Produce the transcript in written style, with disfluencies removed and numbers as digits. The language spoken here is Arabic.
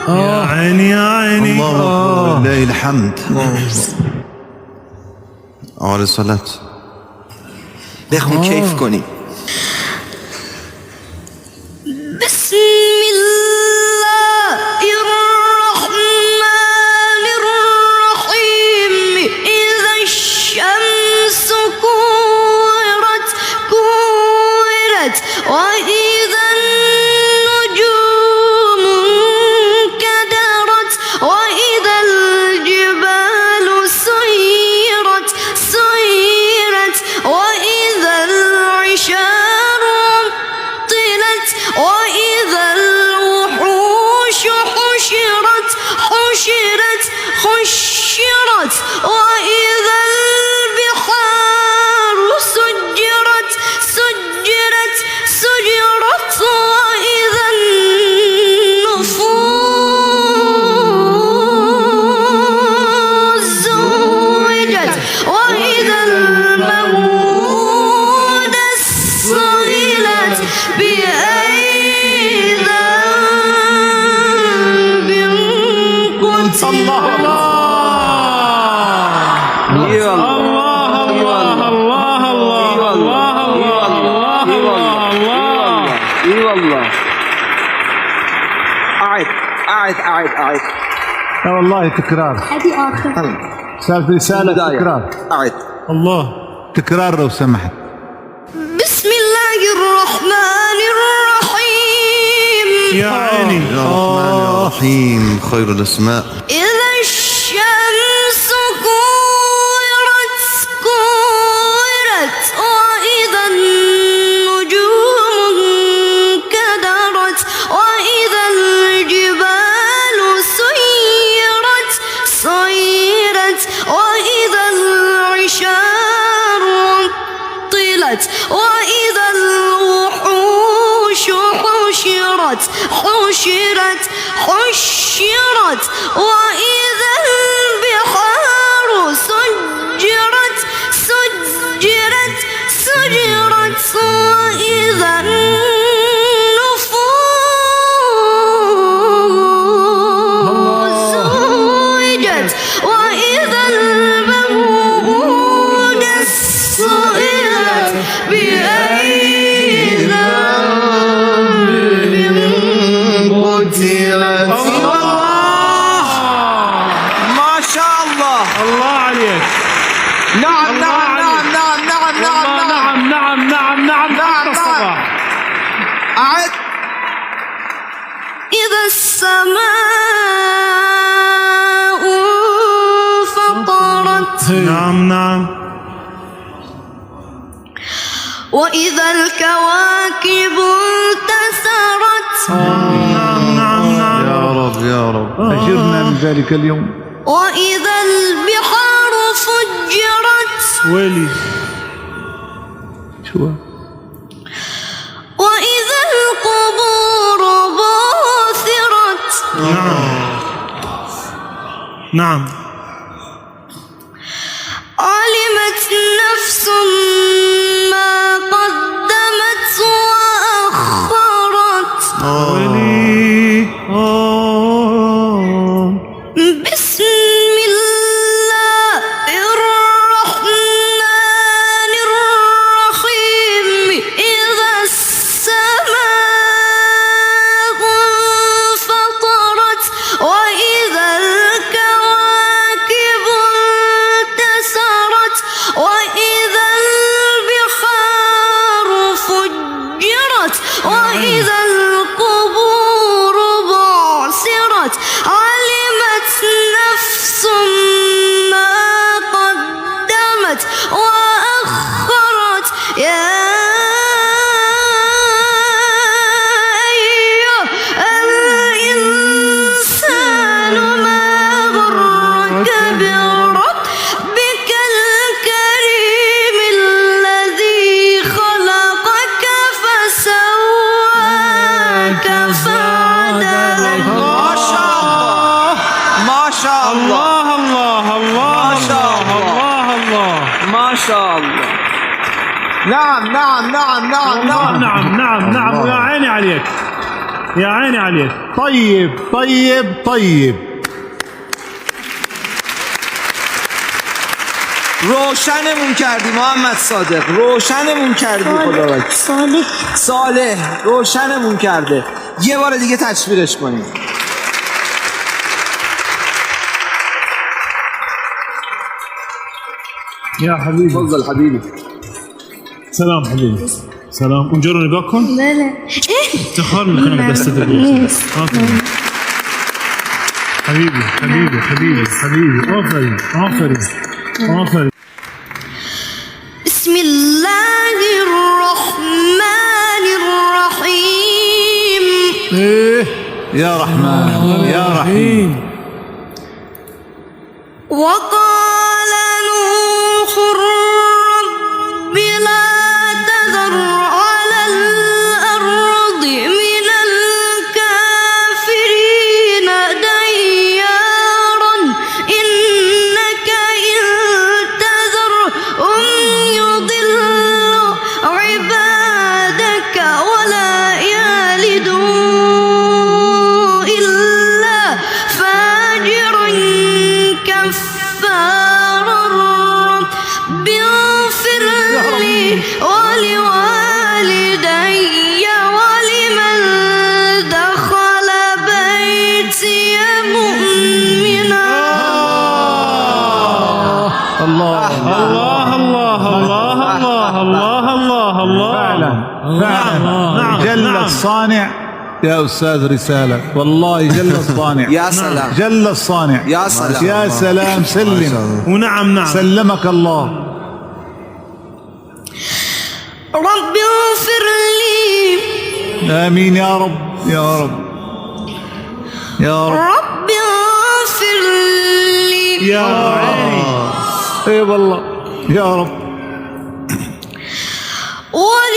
يا عيني يا عيني. الله أكبر لله الحمد. على الصلاة. بخون كيف كوني. بسم الله الرحمن الرحيم. إذا الشمس كورت وإذا النجوم انكدرت وإذا الجبال سيرت وإذا العشار عطلت وإذا الوحوش حشرت وإذا البحار سجرت وإذا النفوس زوجت وإذا الموءودة سئلت بأي ذنب قتلت. الله أعد. لا والله تكرار. هذه آخر رسالة تكرار. أعد. الله. تكرار لو سمحت. بسم الله الرحمن الرحيم. يا عيني. يا الرحمن الرحيم خير الأسماء. إذا الشمس كورت وإذا النجوم انكدرت وإذا الجبال سيرت وإذا العشار عطلت وإذا الوحوش حشرت وإذا البحار سجرت وإذا النفوس زوجت وإذا الموءودة سئلت بأي ذنب قتلت. ما شاء الله. الله عليك. نعم. أعد. إذا السماء انفطرت نعم. وإذا الكواكب انتثرت يا رب أجرنا من ذلك اليوم. وإذا البحار فجرت ويلي. شو وإذا القبور بعثرت نعم. علمت نفس ما قدمت وأخرت. ويلي. بسم الله الرحمن الرحيم. إذا السماء انفطرت وإذا الكواكب انتثرت وإذا البحار فجرت وإذا القبور بعثرت. علمت نفس ما قدمت وأخرت. يا أيها الإنسان ما غرك بربك الكريم الذي خلقك فسواك فعدلك. ما شاء الله. ما شاء الله. نعم. نعم. يا عيني عليك. يا عيني عليك. طيب طيب طيب. روشنمون کردی محمد صادق، روشنمون کردی. خدا وکیل. صالح روشنمون کرده. یه بار دیگه تکبیرش کنیم. يا حبيبي تفضل حبيبي. سلام حبيبي سلام. انجروا نباكم بلى. تخرنا خلينا نستدعي. حبيبي حبيبي حبيبي حبيبي. آفرين آفرين آفرين. بسم الله الرحمن الرحيم. ايه يا رحمن يا رحيم. وقال نوح رب لا تذر على الأرض من الكافرين ديارا إنك إن تذرهم يضلوا عبادك ولا يلدوا إلا فاجرا كفارا. رب اغفر لي ولوالدي ولمن دخل بيتي مؤمنا. الله الله الله الله الله الله الله. فعلا فعلا. نعم جل نعم. الصانع يا أستاذ رسالة، والله جل الصانع. يا سلام. جل الصانع. يا سلام. يا سلام. سلم. ونعم نعم. سلمك الله. رب اغفر لي. آمين يا رب يا رب يا رب. رب اغفر لي يا عيني. اي والله يا رب. ولوالدي